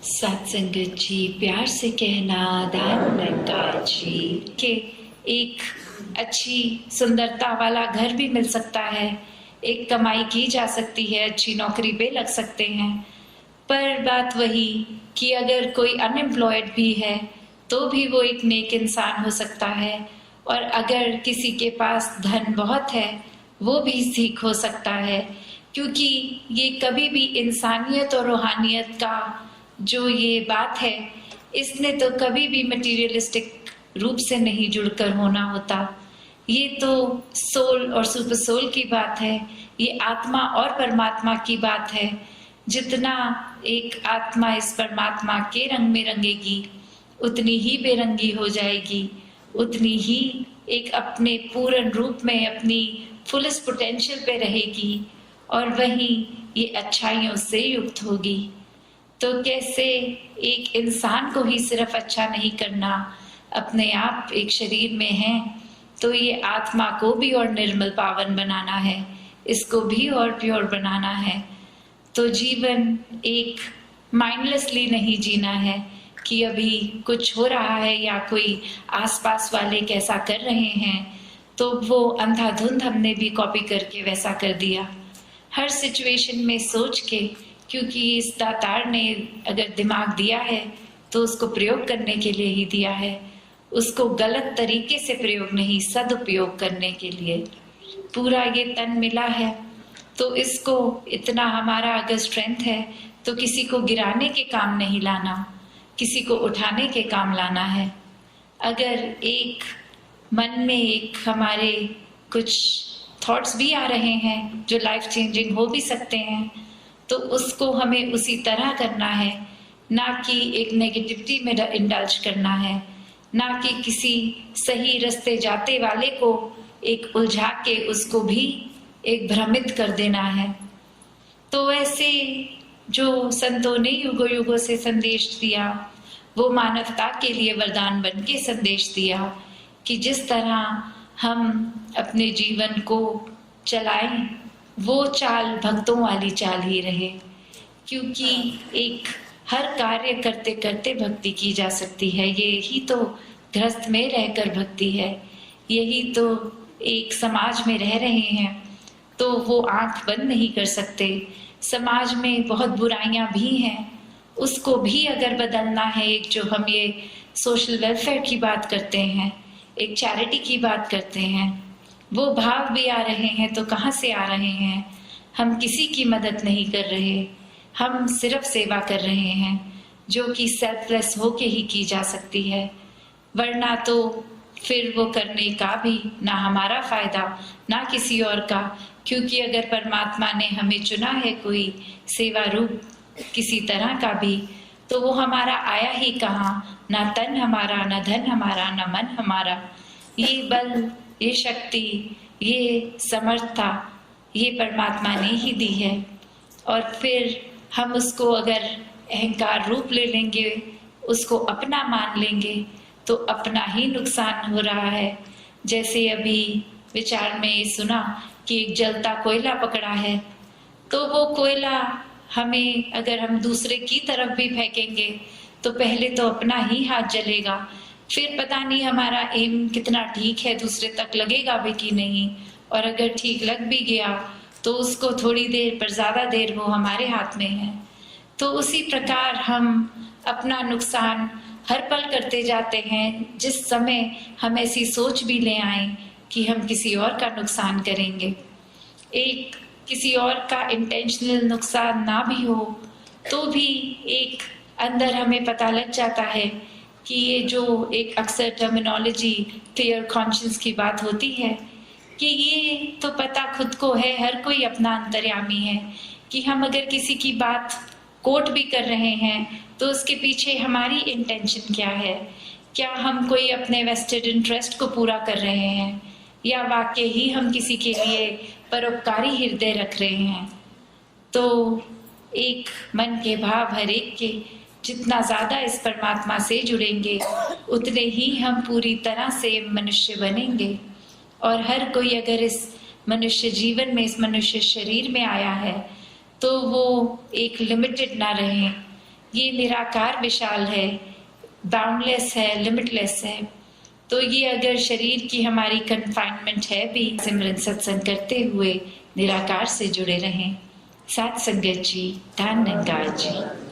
सत्संगत जी, प्यार से कहना दयानंद जी के एक अच्छी सुंदरता वाला घर भी मिल सकता है, एक कमाई की जा सकती है, अच्छी नौकरी पे लग सकते हैं। पर बात वही कि अगर कोई अनएम्प्लॉयड भी है तो भी वो एक नेक इंसान हो सकता है, और अगर किसी के पास धन बहुत है वो भी सीख हो सकता है, क्योंकि ये कभी भी इंसानियत और रूहानियत का जो ये बात है, इसने तो कभी भी मटीरियलिस्टिक रूप से नहीं जुड़कर होना होता। ये तो सोल और सुपर सोल की बात है, ये आत्मा और परमात्मा की बात है। जितना एक आत्मा इस परमात्मा के रंग में रंगेगी उतनी ही बेरंगी हो जाएगी, उतनी ही एक अपने पूर्ण रूप में अपनी फुलेस्ट पोटेंशियल पे रहेगी, और वहीं ये अच्छाइयों से युक्त होगी। तो कैसे एक इंसान को ही सिर्फ अच्छा नहीं करना, अपने आप एक शरीर में है तो ये आत्मा को भी और निर्मल पावन बनाना है, इसको भी और प्योर बनाना है। तो जीवन एक माइंडलेसली नहीं जीना है कि अभी कुछ हो रहा है या कोई आसपास वाले कैसा कर रहे हैं तो वो अंधाधुंध हमने भी कॉपी करके वैसा कर दिया। हर सिचुएशन में सोच के, क्योंकि इस दातार ने अगर दिमाग दिया है तो उसको प्रयोग करने के लिए ही दिया है, उसको गलत तरीके से प्रयोग नहीं, सदुपयोग करने के लिए पूरा ये तन मिला है। तो इसको इतना हमारा अगर स्ट्रेंथ है तो किसी को गिराने के काम नहीं लाना, किसी को उठाने के काम लाना है। अगर एक मन में एक हमारे कुछ थॉट्स भी आ रहे हैं जो लाइफ चेंजिंग हो भी सकते हैं, तो उसको हमें उसी तरह करना है, ना कि एक नेगेटिविटी में इंडल्ज करना है, ना कि किसी सही रास्ते जाते वाले को एक उलझा के उसको भी एक भ्रमित कर देना है। तो ऐसे जो संतों ने युगों युगों से संदेश दिया, वो मानवता के लिए वरदान बन के संदेश दिया कि जिस तरह हम अपने जीवन को चलाएं वो चाल भक्तों वाली चाल ही रहे, क्योंकि एक हर कार्य करते करते भक्ति की जा सकती है। यही तो गृहस्थ में रहकर भक्ति है, यही तो एक समाज में रह रहे हैं तो वो आंख बंद नहीं कर सकते। समाज में बहुत बुराइयां भी हैं, उसको भी अगर बदलना है, एक जो हम ये सोशल वेलफेयर की बात करते हैं, एक चैरिटी की बात करते हैं, वो भाव भी आ रहे हैं तो कहाँ से आ रहे हैं? हम किसी की मदद नहीं कर रहे, हम सिर्फ सेवा कर रहे हैं, जो कि सेल्फलेस होके ही की जा सकती है। वरना तो फिर वो करने का भी ना हमारा फायदा ना किसी और का, क्योंकि अगर परमात्मा ने हमें चुना है कोई सेवा रूप किसी तरह का भी, तो वो हमारा आया ही कहाँ? ना तन हमारा, ना धन हमारा, ना मन हमारा। ये बल, ये शक्ति, ये समर्थता ये परमात्मा ने ही दी है, और फिर हम उसको अगर अहंकार रूप ले लेंगे, उसको अपना मान लेंगे, तो अपना ही नुकसान हो रहा है। जैसे अभी विचार में सुना कि एक जलता कोयला पकड़ा है, तो वो कोयला हमें अगर हम दूसरे की तरफ भी फेंकेंगे तो पहले तो अपना ही हाथ जलेगा, फिर पता नहीं हमारा एम कितना ठीक है, दूसरे तक लगेगा भी कि नहीं, और अगर ठीक लग भी गया तो उसको थोड़ी देर पर ज्यादा देर वो हमारे हाथ में है। तो उसी प्रकार हम अपना नुकसान हर पल करते जाते हैं, जिस समय हम ऐसी सोच भी ले आए कि हम किसी और का नुकसान करेंगे। एक किसी और का इंटेंशनल नुकसान ना भी हो तो भी एक अंदर हमें पता लग जाता है कि ये जो एक अक्सर टर्मिनोलॉजी क्लियर कॉन्शियस की बात होती है कि ये तो पता खुद को है, हर कोई अपना अंतर्यामी है, कि हम अगर किसी की बात कोट भी कर रहे हैं तो उसके पीछे हमारी इंटेंशन क्या है? क्या हम कोई अपने वेस्टेड इंटरेस्ट को पूरा कर रहे हैं, या वाकई ही हम किसी के लिए परोपकारी हृदय रख रहे हैं? तो एक मन के भाव हर एक के जितना ज्यादा इस परमात्मा से जुड़ेंगे उतने ही हम पूरी तरह से मनुष्य बनेंगे। और हर कोई अगर इस मनुष्य जीवन में, इस मनुष्य शरीर में आया है तो वो एक लिमिटेड ना रहे, ये निराकार विशाल है, बाउंडलेस है, लिमिटलेस है। तो ये अगर शरीर की हमारी कन्फाइनमेंट है भी, सिमरन सत्संग करते हुए निराकार से जुड़े रहें। साथ संगत जी, धन निरंकार जी।